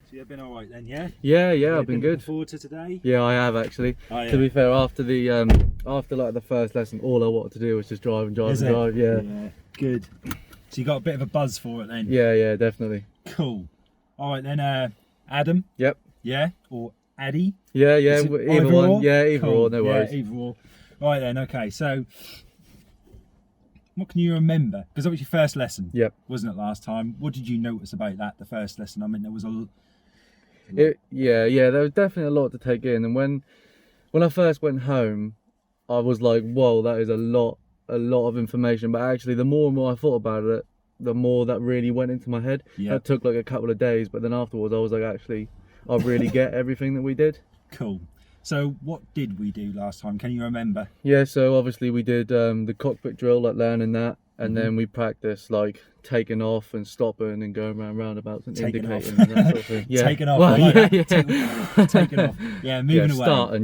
So you've been all right then, yeah? Yeah, I've been good. Looking forward to today? Yeah, I have actually. Oh, yeah. To be fair, after like the first lesson, all I wanted to do was just drive and drive Is and it? drive. Yeah. Yeah, good. So you got a bit of a buzz for it then? Yeah, definitely. Cool. All right then, Adam? Yep. Yeah? Or Addy? Yeah, Either one. or? Yeah, either Cool. or, no worries. Yeah, either or. Right then, okay, so what can you remember? Because that was your first lesson, Yep. wasn't it, last time? What did you notice about that, the first lesson? I mean, there was Yeah, there was definitely a lot to take in, and when I first went home, I was like, whoa, that is a lot of information. But actually, the more and more I thought about it, the more that really went into my head. Yeah. That took like a couple of days, but then afterwards, I was like, actually, I really get everything that we did. Cool. So what did we do last time? Can you remember? Yeah, so obviously we did the cockpit drill, like learning that, and then we practiced like taking off and stopping and going around roundabouts and Taking indicating and that sort of thing. Yeah. Taking off. Well, I like yeah, that. Taking off. Yeah, moving away. Starting,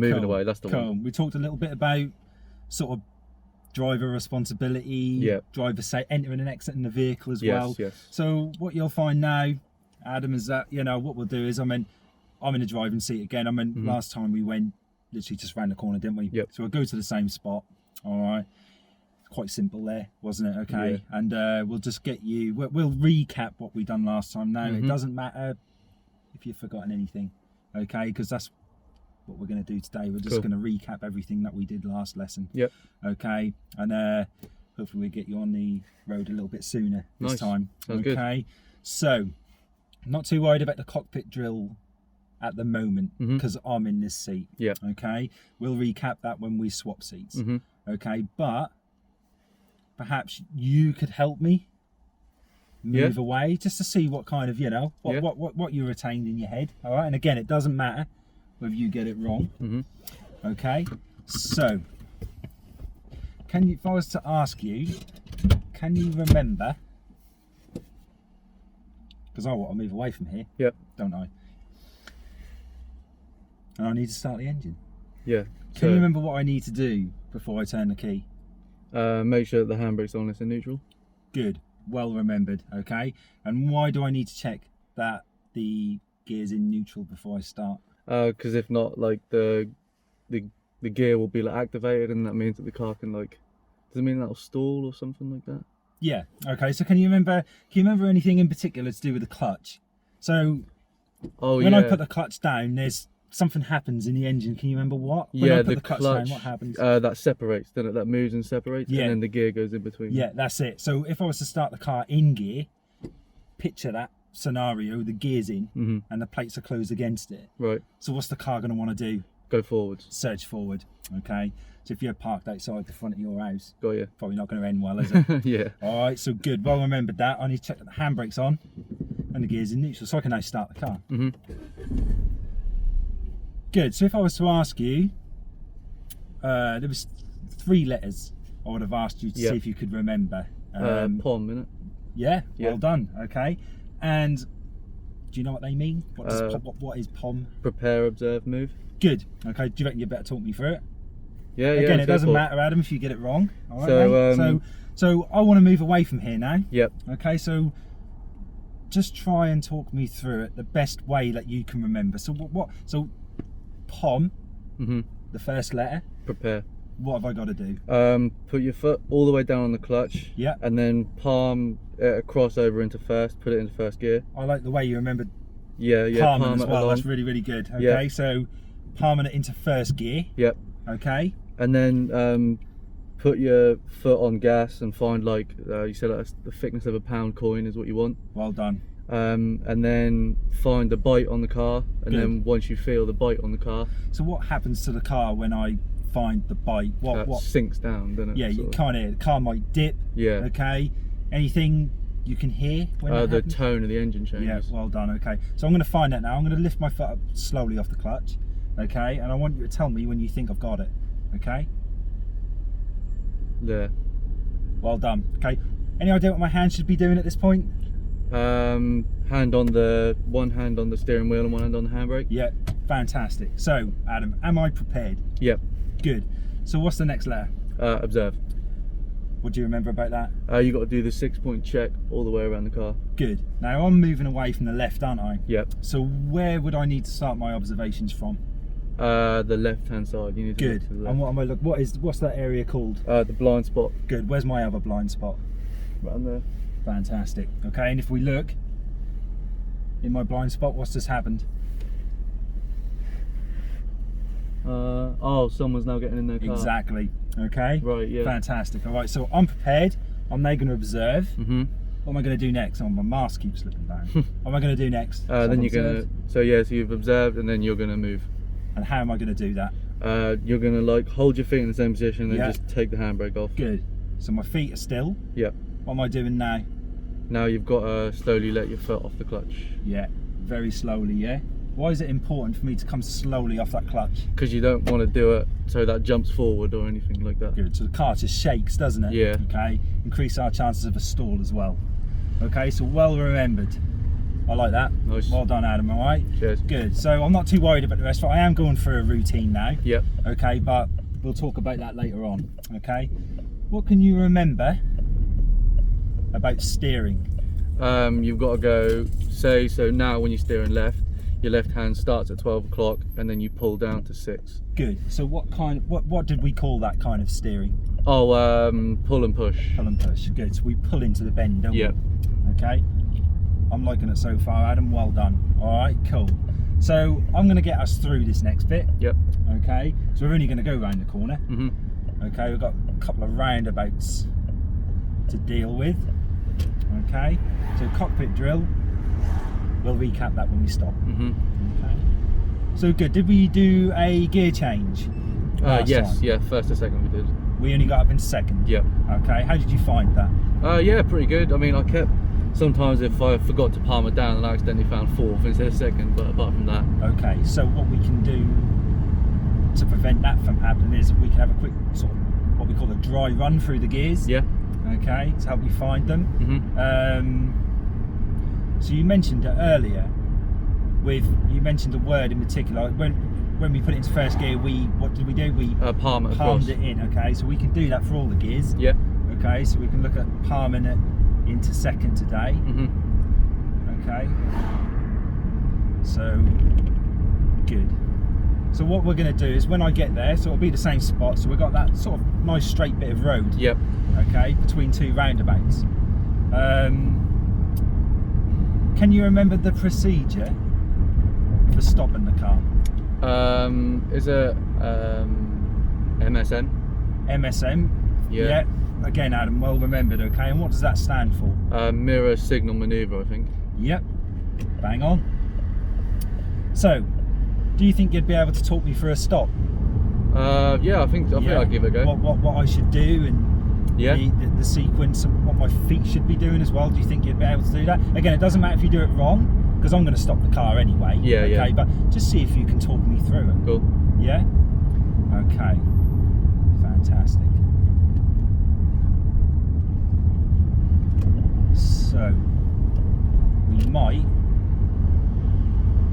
moving cool. away. That's the Cool. one. We talked a little bit about sort of driver responsibility, driver entering and exiting the vehicle as well. Yes. So what you'll find now, Adam, is that what we'll do is I'm in the driving seat again. Last time we went literally just round the corner, didn't we? Yep. So we'll go to the same spot. All right. Quite simple there, wasn't it? Okay. Yeah. And we'll just get you. We'll recap what we done last time. Now it doesn't matter if you've forgotten anything, okay? Because that's what we're going to do today. We're just going to recap everything that we did last lesson. Yep. Okay. And hopefully we'll get you on the road a little bit sooner this time. Sounds okay. good. So, not too worried about the cockpit drill at the moment because I'm in this seat. Yeah. Okay. We'll recap that when we swap seats. Okay. But perhaps you could help me move away just to see what kind of what you retained in your head. All right. And again, it doesn't matter whether you get it wrong. Okay. So, if I was to ask you, can you remember? Because I want to move away from here. Yep. Don't I? And I need to start the engine. Yeah. Can you remember what I need to do before I turn the key? Make sure that the handbrake's on, it's in neutral. Good. Well remembered. Okay. And why do I need to check that the gear's in neutral before I start? Because if not, like the gear will be like activated, and that means that the car can like. Does it mean that'll stall or something like that? Yeah. Okay. So can you remember anything in particular to do with the clutch? So when I put the clutch down, there's something happens in the engine. Can you remember what? When I put the clutch down, what happens? That separates, doesn't it? That moves and separates, and then the gear goes in between. Yeah, that's it. So if I was to start the car in gear, picture that scenario: the gear's in, and the plates are closed against it. Right. So what's the car going to want to do? Go forwards. Surge forward. Okay. So if you're parked outside the front of your house, got you. Probably not going to end well, is it? Yeah. All right. So good. Well remembered that. I need to check that the handbrake's on and the gear's in neutral, so I can now start the car. Good. So if I was to ask you, there was 3 letters I would have asked you to see if you could remember. POM, innit? Yeah. Well done. Okay. And do you know what they mean? What is POM? Prepare, observe, move. Good. Okay. Do you reckon you better talk me through it? Yeah. Again, it doesn't matter, Adam, if you get it wrong. All right, So, mate? So I want to move away from here now. Yep. Okay. So just try and talk me through it the best way that you can remember. So So POM, the first letter. Prepare. What have I got to do? Put your foot all the way down on the clutch. Yeah. And then palm it across over into first. Put it into first gear. I like the way you remembered. Yeah. Palming Palm as it well. along. That's really, really good. Okay. Yeah. So palming it into first gear. Yep. Okay. And then put your foot on gas and find like you said the thickness of a £1 coin is what you want. Well done. And then find the bite on the car, and then once you feel the bite on the car, so what happens to the car when I find the bite? What sinks down, doesn't it? Yeah, you can't hear. The car might dip. Yeah. Okay. Anything you can hear when that the happens? tone of the engine changes. Yeah, well done. Okay, so I'm going to find that now. I'm going to lift my foot up slowly off the clutch. Okay, and I want you to tell me when you think I've got it. Okay. Yeah. Well done. Okay. Any idea what my hand should be doing at this point? One hand on the steering wheel and one hand on the handbrake. Yeah, fantastic. So, Adam, am I prepared? Yep. Good. So what's the next letter? Observe. What do you remember about that? You got to do the 6-point check all the way around the car. Good. Now I'm moving away from the left, aren't I? Yep. So where would I need to start my observations from? The left-hand side. You need to Good. look to the left. And what am I look? What's that area called? The blind spot. Good. Where's my other blind spot? Right there. Fantastic. Okay. And if we look in my blind spot, what's just happened? Oh, someone's now getting in their car. Exactly. Okay. Right. Yeah. Fantastic. All right. So I'm prepared. I'm now going to observe. Mm-hmm. What am I going to do next? Oh, my mask keeps slipping down. What am I going to do next? So Then I've you're gonna. observed. So yeah. So you've observed, and then you're gonna move. And how am I going to do that? You're gonna like hold your feet in the same position, and Yeah. just take the handbrake off. Good. So my feet are still. Yep. What am I doing now? Now you've got to slowly let your foot off the clutch. Yeah. Very slowly. Yeah. Why is it important for me to come slowly off that clutch? Because you don't want to do it so that jumps forward or anything like that. Good. So the car just shakes, doesn't it? Yeah. Okay. Increase our chances of a stall as well. Okay. So well remembered. I like that. Nice. Well done, Adam. All right. Cheers. Good. So I'm not too worried about the rest, but I am going through a routine now. Yep. Okay. But we'll talk about that later on. Okay. What can you remember about steering? You've got to go, so now when you're steering left, your left hand starts at 12 o'clock and then you pull down to 6. Good. So what did we call that kind of steering? Oh, pull and push. Pull and push. Good. So we pull into the bend, don't Yep. we? Okay. I'm liking it so far, Adam. Well done. All right, cool. So I'm going to get us through this next bit. Yep. Okay. So we're only going to go round the corner. Mhm. Okay. We've got a couple of roundabouts to deal with. Okay. So cockpit drill. We'll recap that when we stop. Mhm. Okay. So good. Did we do a gear change? last Yes. time? Yeah. First or second we did. We only got up in second. Yep. Okay. How did you find that? Yeah. Pretty good. I mean, I kept. Sometimes if I forgot to palm it down, and I accidentally found 4th instead of 2nd. But apart from that. Okay. So what we can do to prevent that from happening is we can have a quick sort of what we call a dry run through the gears. Yeah. Okay. To help you find them. Mhm. So you mentioned it earlier. You mentioned a word in particular. When we put it into first gear, what did we do? We Palm it across. palmed it in. Okay. So we can do that for all the gears. Yeah. Okay. So we can look at palming it into second today. Mhm. Okay. So good. So what we're going to do is when I get there, so it'll be the same spot. So we've got that sort of nice straight bit of road. Yep. Okay, between two roundabouts. Can you remember the procedure for stopping the car? Is it MSN? MSM. Yeah. Again, Adam, well remembered. Okay, and what does that stand for? Mirror signal maneuver, I think. Yep. Bang on. So, do you think you'd be able to talk me through a stop? Yeah, I think I'd give it a go. What I should do and Yeah. the sequence and what my feet should be doing as well. Do you think you'd be able to do that? Again, it doesn't matter if you do it wrong because I'm going to stop the car anyway. Yeah, okay, yeah. But just see if you can talk me through it. Cool. Yeah. Okay. Fantastic. So we might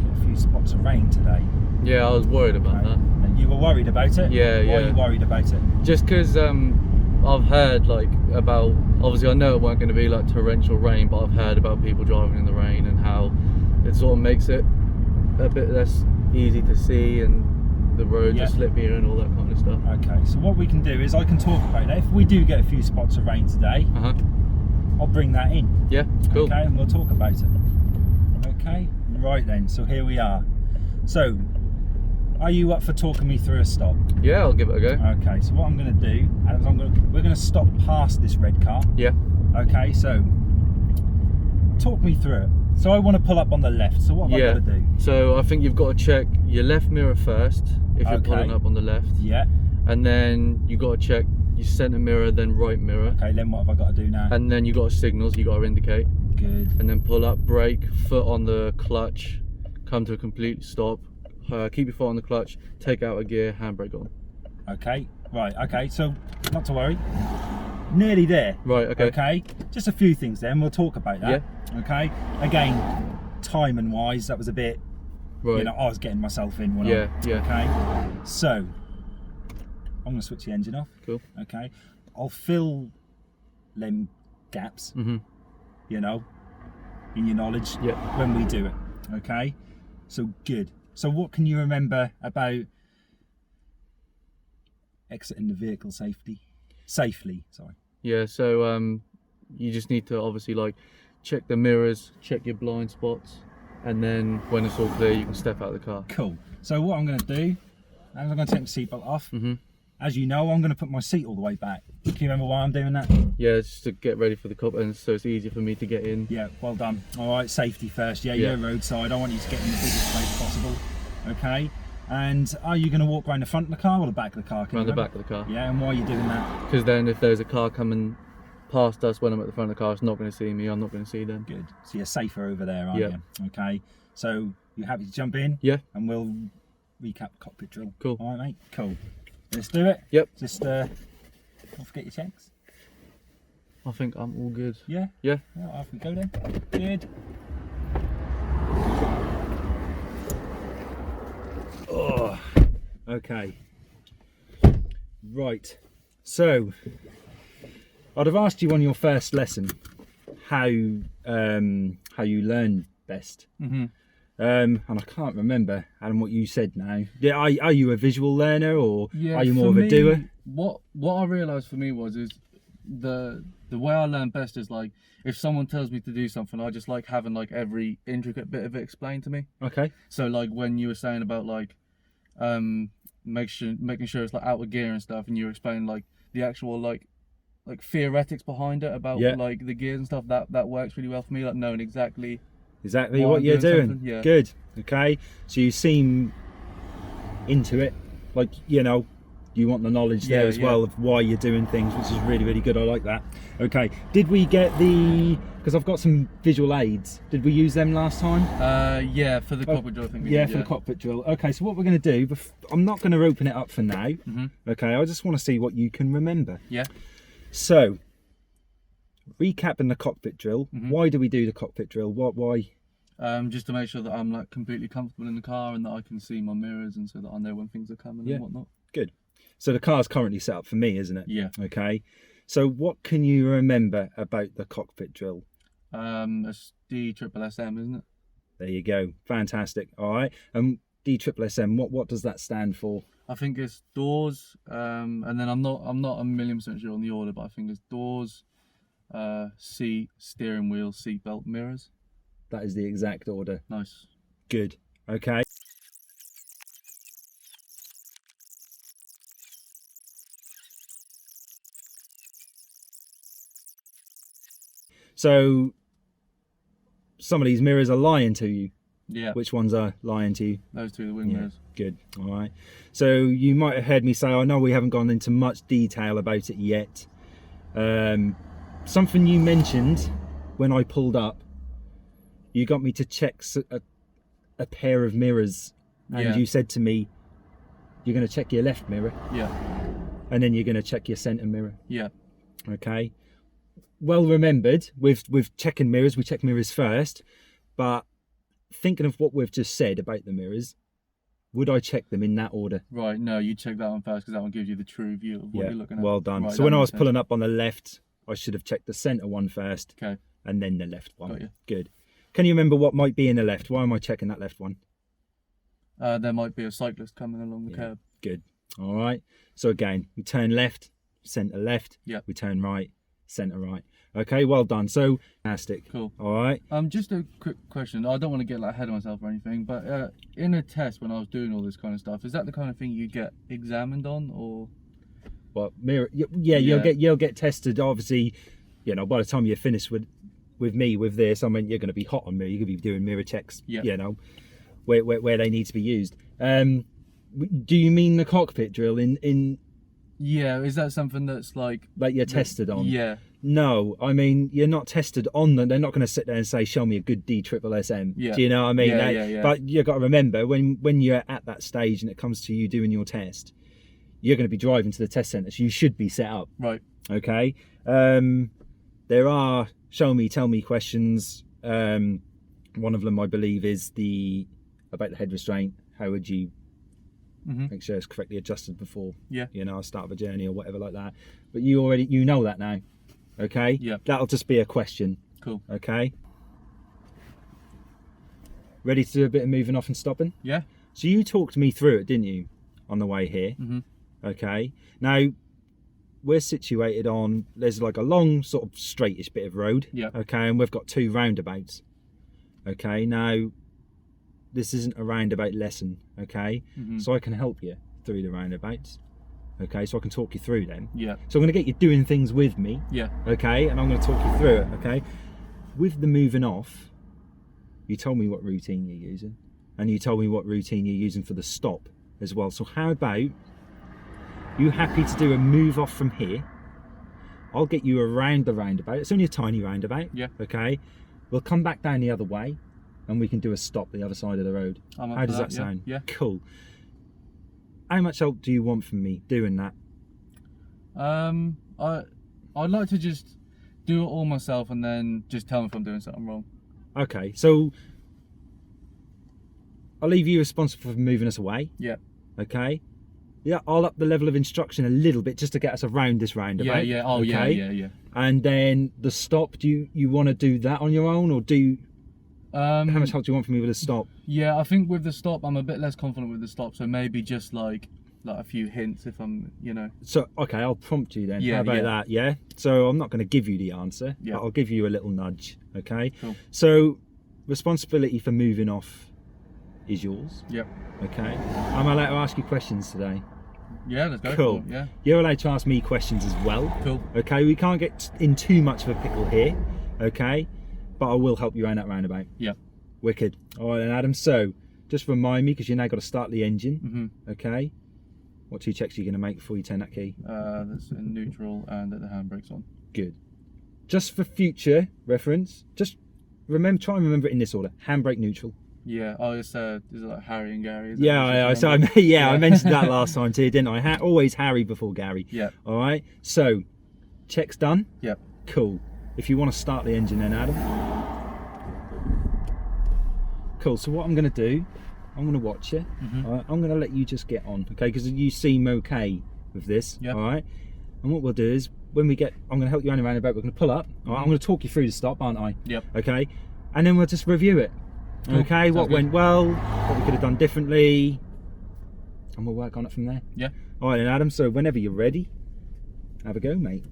get a few spots of rain today. Yeah, I was worried about Right? that. And you were worried about it? Yeah, Why yeah. are you worried about it? Just because I've heard about, obviously I know it weren't going to be like torrential rain, but I've heard about people driving in the rain and how it sort of makes it a bit less easy to see and the roads Yeah. are slippier and all that kind of stuff. Okay, so what we can do is I can talk about that. If we do get a few spots of rain today, Uh-huh. I'll bring that in. Yeah, cool. Okay, and we'll talk about it. Okay, right then, so here we are. So, are you up for talking me through a stop? Yeah, I'll give it a go. Okay, so what I'm going to do, Adam, we're going to stop past this red car. Yeah. Okay, so talk me through it. So I want to pull up on the left. So what have I got to do? So I think you've got to check your left mirror first if you're Okay. pulling up on the left, Yeah. and then you got to check your centre mirror, then right mirror, Okay, then what have I got to do now? and then you got signals you got to indicate, Good. and then pull up, brake, foot on the clutch, come to a complete stop, keep your foot on the clutch, take out a gear, handbrake on. Okay, right. Okay, so not to worry. Nearly there. Right. Okay. Okay, just a few things then. We'll talk about that. Okay. Again, timing wise, that was a bit. Right. You know, I was getting myself in. When Yeah, I, yeah. Okay. So I'm going to switch the engine off. Cool. Okay. I'll fill them gaps, Mm-hmm. you know, in your knowledge Yep. when we do it. Okay, so good. So what can you remember about exiting the vehicle safely? Sorry. Yeah, so you just need to obviously like check the mirrors, check your blind spots, and then when it's all clear, you can step out of the car. Cool. So what I'm going to do, I'm going to take my seatbelt off. Mm-hmm. As you know, I'm going to put my seat all the way back. Can you remember why I'm doing that? Yeah, just to get ready for the cop, and so it's easier for me to get in. Yeah, well done. All right, safety first. Yeah, Yeah. you're roadside. I want you to get in the biggest space possible. Okay. And are you going to walk around the front of the car or the back of the car? Can Around you the remember? back of the car. Yeah, and why are you doing that? Because then if there's a car coming past us when I'm at the front of the car, it's not going to see me, I'm not going to see them. Good. So you're safer over there, aren't Yeah. you? Okay. So you happy to jump in? Yeah. And we'll recap the cockpit drill. Cool. All right, mate. Cool. Let's do it. Yep. Just don't forget your checks. I think I'm all good. Yeah. Yeah. Well, off we go then. Good. Oh. Okay. Right. So I'd have asked you on your first lesson how you learn best. Mm-hmm. And I can't remember, Adam, what you said now. Yeah, are you a visual learner or are you more of for a me, doer? What I realised for me was the way I learn best is like if someone tells me to do something, I just like having like every intricate bit of it explained to me. Okay. So like when you were saying about like making sure it's like out of gear and stuff, and you were explaining like the actual like theoretics behind it about Yeah. like the gears and stuff, that works really well for me, like knowing exactly Exactly While what I'm you're doing doing. something, yeah. Good. Okay. So you seem into it, like you want the knowledge there Yeah, as yeah. well of why you're doing things, which is really, really good. I like that. Okay. Did we get because I've got some visual aids. Did we use them last time? yeah, for the cockpit drill, I think we Yeah, did, for the cockpit drill. Okay. So what we're going to do? I'm not going to open it up for now. Mhm. Okay. I just want to see what you can remember. Yeah. So, recapping the cockpit drill. Mhm. Why do we do the cockpit drill? Why? Just to make sure that I'm like completely comfortable in the car and that I can see my mirrors, and so that I know when things are coming Yeah. and whatnot. Good. So the car's currently set up for me, isn't it? Yeah. Okay. So what can you remember about the cockpit drill? It's DSSM, isn't it? There you go. Fantastic. All right. DSSM. What does that stand for? I think it's doors, and then I'm not 1,000,000% sure on the order, but I think it's doors, seat, steering wheel, seat belt, mirrors. That is the exact order. Nice. Good. Okay. So some of these mirrors are lying to you. Yeah. Which ones are lying to you? Those two, the wing Yeah. mirrors. Good. All right. So you might have heard me say, I know we haven't gone into much detail about it yet. Something you mentioned when I pulled up, you got me to check a pair of mirrors, and Yeah. you said to me, you're going to check your left mirror, Yeah. and then you're going to check your centre mirror. Yeah. Okay. Well remembered. With checking mirrors, we check mirrors first, but thinking of what we've just said about the mirrors, would I check them in that order? Right. No, you check that one first because that one gives you the true view of what you're looking at. Well done. Right, So that when I makes was sense. pulling up on the left, I should have checked the centre one first, Okay. and then the left one. Got you. Good. Can you remember what might be in the left? Why am I checking that left one? There might be a cyclist coming along the Yeah. curb. Good. All right. So again, we turn left, centre left. Yeah. We turn right, centre right. Okay. Well done. So fantastic. Cool. All right. Just a quick question. I don't want to get like ahead of myself or anything, but in a test when I was doing all this kind of stuff, is that the kind of thing you get examined on, or? Well, mirror. Yeah. You'll get tested. Obviously, by the time you're finished with me with this, I mean, you're going to be hot on mirror. You're going to be doing mirror checks. Yeah. Where they need to be used. Do you mean the cockpit drill in? Yeah, is that something that's like You're tested on? Yeah. No, I mean, you're not tested on them. They're not going to sit there and say, "Show me a good DSSM." Yeah. Do you know what I mean? Yeah. But you've got to remember when you're at that stage and it comes to you doing your test, you're going to be driving to the test centre, so you should be set up. Right. Okay. There are show me, tell me questions. One of them, I believe, is about the head restraint. How would you make sure it's correctly adjusted before Yeah. start of a journey or whatever like that? But you know that now. Okay? Yeah. That'll just be a question. Cool. Okay? Ready to do a bit of moving off and stopping? Yeah. So you talked me through it, didn't you, on the way here? Mm-hmm. Okay. Now, we're situated on, there's like a long sort of straightish bit of road. Yeah. Okay, and we've got 2 roundabouts. Okay, now, this isn't a roundabout lesson, okay? Mm-hmm. So I can help you through the roundabouts. Okay, so I can talk you through them. Yeah. So I'm going to get you doing things with me. Yeah. Okay, and I'm going to talk you through it, okay? With the moving off, you told me what routine you're using, and you told me what routine you're using for the stop as well. So how about you happy to do a move off from here? I'll get you around the roundabout. It's only a tiny roundabout. Yeah. Okay. We'll come back down the other way, and we can do a stop the other side of the road. How does that sound? Yeah. Cool. How much help do you want from me doing that? I'd like to just do it all myself and then just tell me if I'm doing something wrong. Okay. So I'll leave you responsible for moving us away. Yeah. Okay. Yeah, I'll up the level of instruction a little bit just to get us around this roundabout. Yeah. Oh, okay? yeah. And then the stop, do you want to do that on your own, or how much help do you want from me with the stop? Yeah, I think with the stop, I'm a bit less confident with the stop, so maybe just like a few hints if I'm, So, okay, I'll prompt you then. Yeah, How about yeah. that, yeah? So I'm not going to give you the answer, Yeah. but I'll give you a little nudge, okay? Cool. So, responsibility for moving off is yours, Yep. okay? I'm allowed to ask you questions today. Yeah, let's go. Cool. For it, yeah. You're allowed to ask me questions as well. Cool. Okay, we can't get in too much of a pickle here, okay? But I will help you around that roundabout. Yeah. Wicked. All right then, Adam. So, just remind me, because you now got to start the engine, Mm-hmm. okay? What 2 checks are you going to make before you turn that key? That's in neutral and that the handbrake's on. Good. Just for future reference, just try and remember it in this order. Handbrake, neutral. Yeah. Oh, is it like Harry and Gary? Is Yeah, I mentioned that last time too, didn't I? Always Harry before Gary. Yeah. All right. So, checks done. Yep. Cool. If you want to start the engine then, Adam. Cool. So what I'm going to do, I'm going to watch you. Mm-hmm. All right? I'm going to let you just get on, okay? Because you seem okay with this. Yeah. All right. And what we'll do is when we get, I'm going to help you around the roundabout. We're going to pull up. All right. I'm going to talk you through the stop, aren't I? Yep. Okay. And then we'll just review it. Cool. Okay. Sounds What good. went well, what we could have done differently, and we'll work on it from there. Yeah. All right, then, Adam. So whenever you're ready, have a go, mate.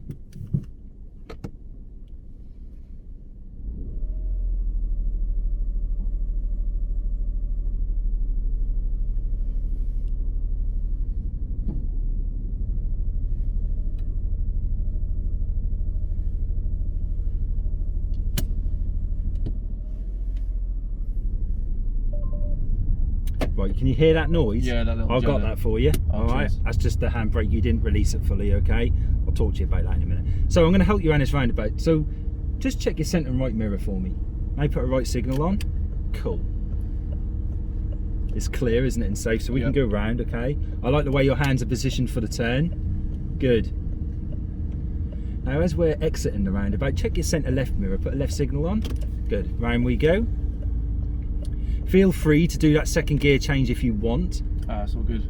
Right, can you hear that noise? Yeah, that little I've got judder. that for you. Oh, All right, cheers. that's just the handbrake. You didn't release it fully, okay? I'll talk to you about that in a minute. So I'm going to help you around this roundabout. So just check your centre and right mirror for me. Now put a right signal on. Cool. It's clear, isn't it, and safe, so we can Yep. go round, okay? I like the way your hands are positioned for the turn. Good. Now as we're exiting the roundabout, check your centre left mirror, put a left signal on. Good. Round we go. Feel free to do that second gear change if you want. It's all good.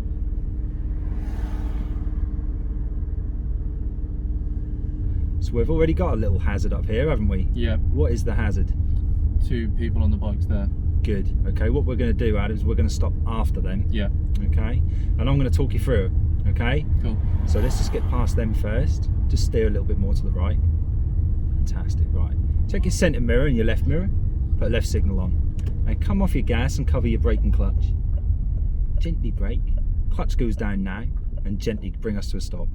So we've already got a little hazard up here, haven't we? Yeah. What is the hazard? 2 people on the bikes there. Good. Okay, what we're going to do, Adam, is we're going to stop after them. Yeah. Okay? And I'm going to talk you through it. Okay? Cool. So let's just get past them first. Just steer a little bit more to the right. Fantastic. Right. Check your centre mirror and your left mirror. Put a left signal on. And come off your gas and cover your brake and clutch. Gently brake. Clutch goes down now. And gently bring us to a stop.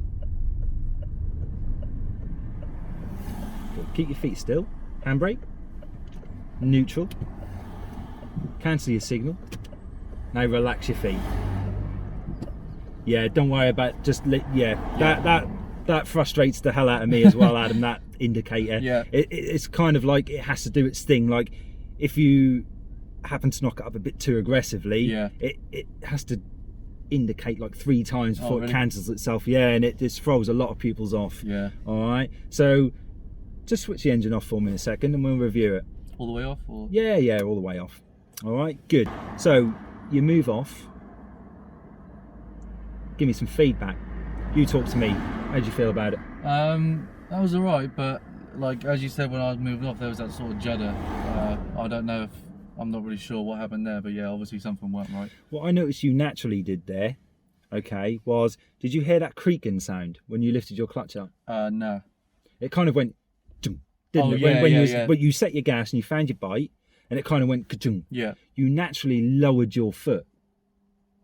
Good. Keep your feet still. Handbrake. Neutral. Cancel your signal. Now relax your feet. Yeah, don't worry about that frustrates the hell out of me as well, Adam, that indicator. Yeah. It's kind of like it has to do its thing. Like if you happen to knock it up a bit too aggressively, Yeah. it has to indicate like 3 times before really? it cancels itself. Yeah, and it just throws a lot of pupils off. Yeah. All right. So just switch the engine off for me in a second and we'll review it. All the way off? Or? Yeah, all the way off. All right, good. So you move off. Give me some feedback. You talk to me. How do you feel about it? That was alright, but like as you said when I was moving off, there was that sort of judder. I don't know if I'm not really sure what happened there, but yeah, obviously something weren't right. What I noticed you naturally did there, okay, was did you hear that creaking sound when you lifted your clutch up? No. It kind of went, didn't it? Yeah, yeah. But you set your gas and you found your bite, and it kind of went ka-chung. Yeah. You naturally lowered your foot.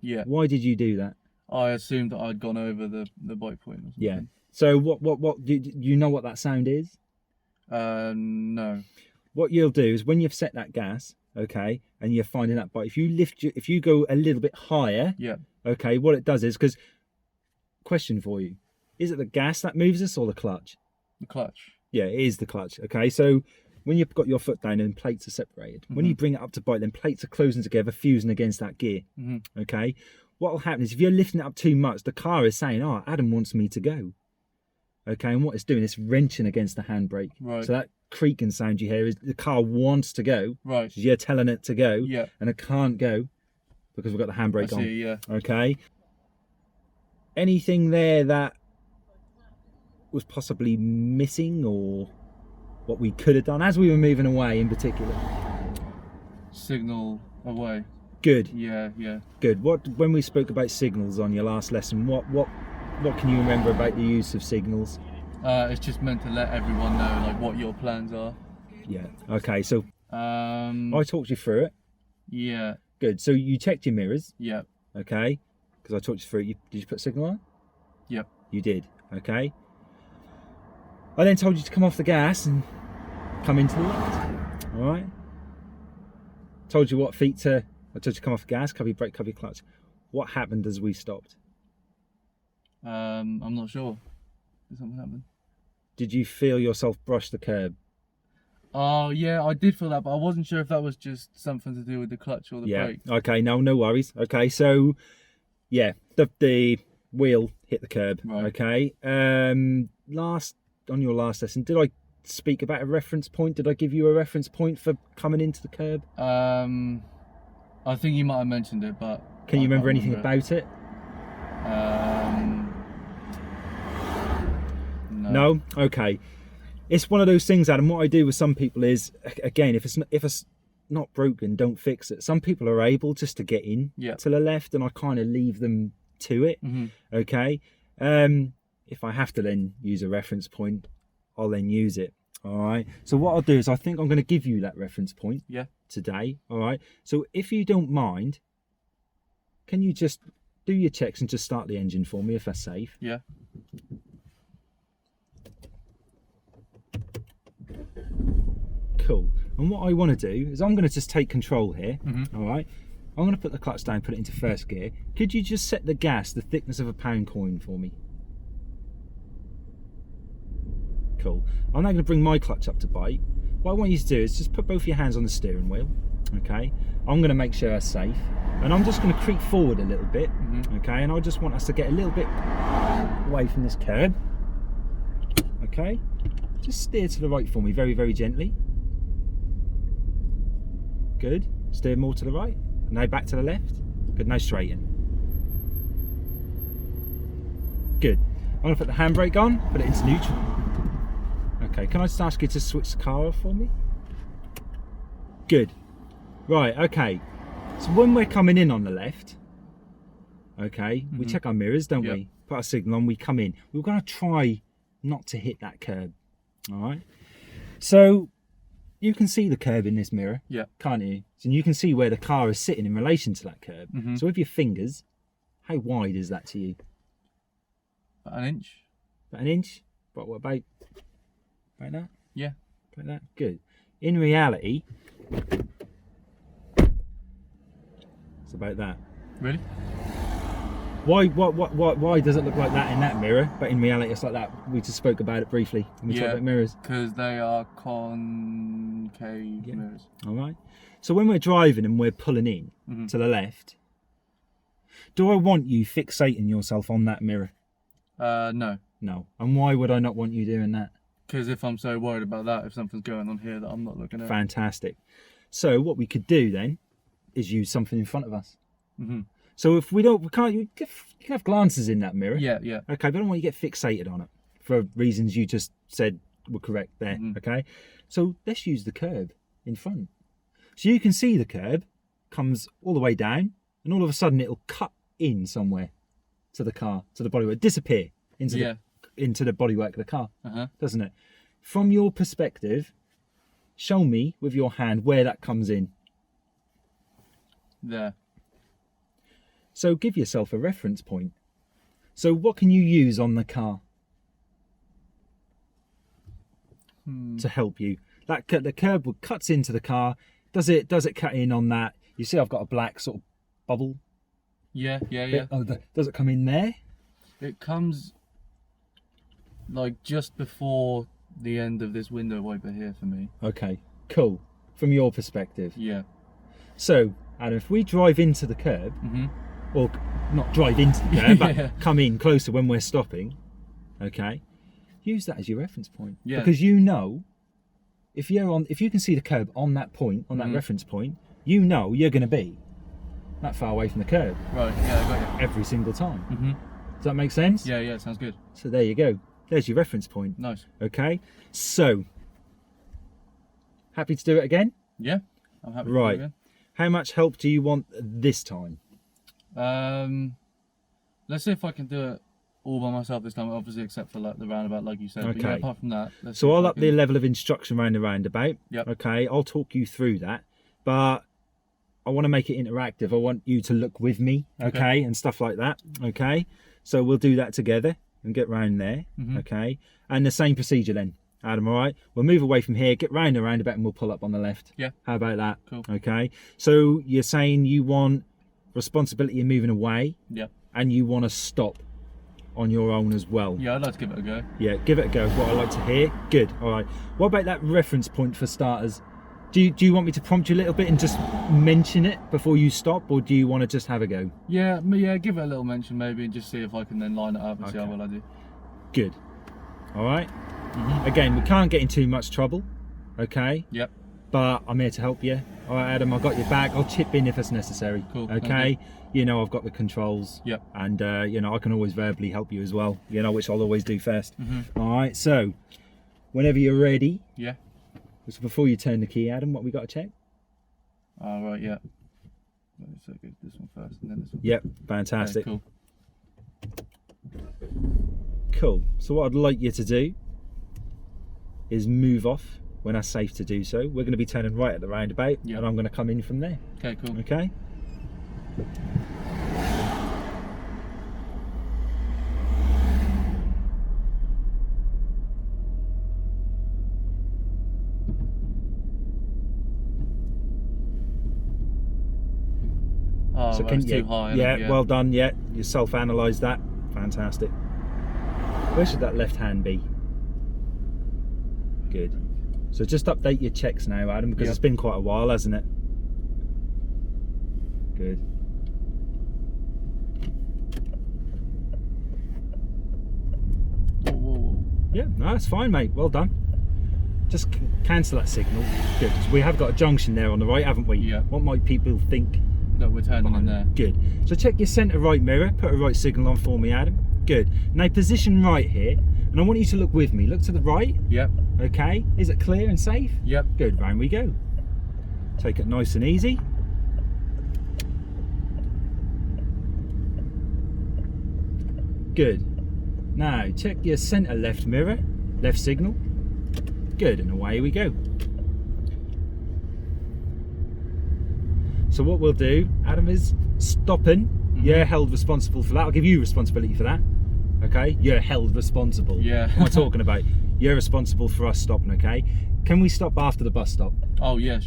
Yeah. Why did you do that? I assumed that I'd gone over the bite point or something. Yeah. So what do you know what that sound is? No. What you'll do is when you've set that gas, okay, and you're finding that bite, if you go a little bit higher, Yeah. okay, what it does is, because, question for you, is it the gas that moves us or the clutch? The clutch. Yeah, it is the clutch, okay. So when you've got your foot down and plates are separated, when you bring it up to bite, then plates are closing together, fusing against that gear, okay. What will happen is if you're lifting it up too much, the car is saying, oh, Adam wants me to go. Okay, and what it's doing is wrenching against the handbrake. Right. So that creaking sound you hear is the car wants to go. Right. So you're telling it to go. Yeah. And it can't go because we've got the handbrake on. I see, yeah. Okay. Anything there that was possibly missing or what we could have done as we were moving away in particular? Signal away. Good. Yeah, yeah. Good. When we spoke about signals on your last lesson, what can you remember about the use of signals? It's just meant to let everyone know like what your plans are. Yeah. Okay. So I talked you through it. Yeah. Good. So you checked your mirrors. Yeah. Okay. Because I talked you through it. Did you put signal on? Yep. You did. Okay. I then told you to come off the gas and come into the left. All right. Told you what feet to. I told you to come off the gas, cover your brake, cover your clutch. What happened as we stopped? I'm not sure. Did something happen? Did you feel yourself brush the curb? Oh yeah, I did feel that, but I wasn't sure if that was just something to do with the clutch or the brake. Okay, no worries. Okay, so yeah, the wheel hit the curb. Right. Okay. On your last lesson, did I speak about a reference point? Did I give you a reference point for coming into the curb? I think you might have mentioned it, but can you remember anything about it? No. Okay. It's one of those things, Adam. What I do with some people is, again, if it's not broken, don't fix it. Some people are able just to get in to the left, and I kind of leave them to it. Okay. If I have to then use a reference point, I'll then use it. All right. So what I'll do is I think I'm going to give you that reference point today. All right. So if you don't mind, can you just do your checks and just start the engine for me if that's safe? Yeah. Cool. And what I want to do is I'm going to just take control here. All right. I'm going to put the clutch down, put it into first gear. Could you just set the gas the thickness of a £1 coin for me? Cool. I'm now going to bring my clutch up to bite. What I want you to do is just put both your hands on the steering wheel. Okay. I'm going to make sure it's safe, and I'm just going to creep forward a little bit. Okay. And I just want us to get a little bit away from this curb. Okay. Just steer to the right for me, very, very gently. Good. Steer more to the right. Now back to the left. Good. Now straighten. Good. I'm going to put the handbrake on, put it into neutral. Okay, can I just ask you to switch the car off for me? Good. Right, okay. So when we're coming in on the left, okay, we check our mirrors, don't we? Put our signal on, we come in. We're going to try not to hit that curb. All right. So you can see the curb in this mirror, can't you? So you can see where the car is sitting in relation to that curb. So with your fingers, how wide is that to you? About an inch. About an inch? But what about that? Yeah. About that? Good. In reality, it's about that. Really? Why does it look like that in that mirror, but in reality it's like that? We just spoke about it briefly when we talked about mirrors. Because they are concave mirrors. All right. So when we're driving and we're pulling in to the left, do I want you fixating yourself on that mirror? No. No. And why would I not want you doing that? Because if I'm so worried about that, if something's going on here that I'm not looking at. Fantastic. So what we could do then is use something in front of us. So if you can have glances in that mirror. Yeah. Okay, but I don't want you to get fixated on it for reasons you just said were correct there. Mhm. Okay, so let's use the curb in front. So you can see the curb comes all the way down, and all of a sudden it'll cut in somewhere to the car, to the bodywork, disappear into the bodywork of the car, doesn't it? From your perspective, show me with your hand where that comes in. There. So give yourself a reference point. So what can you use on the car to help you? That the curb cuts into the car. Does it cut in on that? You see, I've got a black sort of bubble. Yeah. Oh, does it come in there? It comes like just before the end of this window wiper here for me. Okay, cool. From your perspective. Yeah. So, Adam, if we drive into the curb, or not drive into the curb, but come in closer when we're stopping, okay, use that as your reference point. Yeah. Because you know, if you can see the curb on that point, on that reference point, you know you're going to be that far away from the curb. Right, yeah, I got you. Every single time. Does that make sense? Yeah, sounds good. So there you go. There's your reference point. Nice. Okay, so happy to do it again? Yeah, I'm happy Right. to do it How much help do you want this time? again. Let's see if I can do it all by myself this time, obviously except for like the roundabout, like you said. But yeah, Okay. apart from that, let's see So if I'll I up can- the level of instruction around the roundabout. Yep. Okay, I'll talk you through that, but I want to make it interactive. I want you to look with me, okay, and stuff like that. Okay, so we'll do that together and get round there. Okay, and the same procedure then, Adam. All right, we'll move away from here, get round the roundabout, and we'll pull up on the left. Yeah. How about that? Cool. Okay, so you're saying you want responsibility in moving away, Yeah. and you want to stop on your own as well. Yeah, I'd like to give it a go. Yeah, give it a go. What I like to hear. Good. All right. What about that reference point for starters? Do you want me to prompt you a little bit and just mention it before you stop, or do you want to just have a go? Yeah, give it a little mention maybe and just see if I can then line it up and see how well I do. Good. All right. Again, we can't get in too much trouble. Okay. Yep. But I'm here to help you. All right, Adam. I've got your back. I'll chip in if it's necessary. Cool, thank Okay. You know I've got the controls. Yep. And you know I can always verbally help you as well. You know, which I'll always do first. All right. So, whenever you're ready. Yeah. So before you turn the key, Adam, what we got to check? All right. Yeah. So go this one first and then this one. Yep, Okay, fantastic. cool. Cool. So what I'd like you to do is move off when I'm safe to do so. We're going to be turning right at the roundabout, Yep. and I'm going to come in from there. Okay, cool. Okay? Oh, So that's too high. yeah, isn't it? well done. Yeah, you self-analysed that. Fantastic. Where should that left hand be? Good. So just update your checks now, Adam, because Yep. it's been quite a while, hasn't it? Good. Whoa. Yeah, no, that's fine, mate. Well done. Just cancel that signal. Good. So we have got a junction there on the right, haven't we? Yeah. What might people think? No, we're turning in there. Good. So check your centre right mirror. Put a right signal on for me, Adam. Good. Now position right here, and I want you to look with me. Look to the right. Yep. Okay. Is it clear and safe? Yep. Good. Round we go. Take it nice and easy. Good. Now check your centre left mirror, left signal. Good, and away we go. So what we'll do, Adam, is stopping. You're held responsible for that. I'll give you responsibility for that. Okay? You're held responsible. Yeah. What am I talking about? You're responsible for us stopping, okay? Can we stop after the bus stop? Oh, yeah.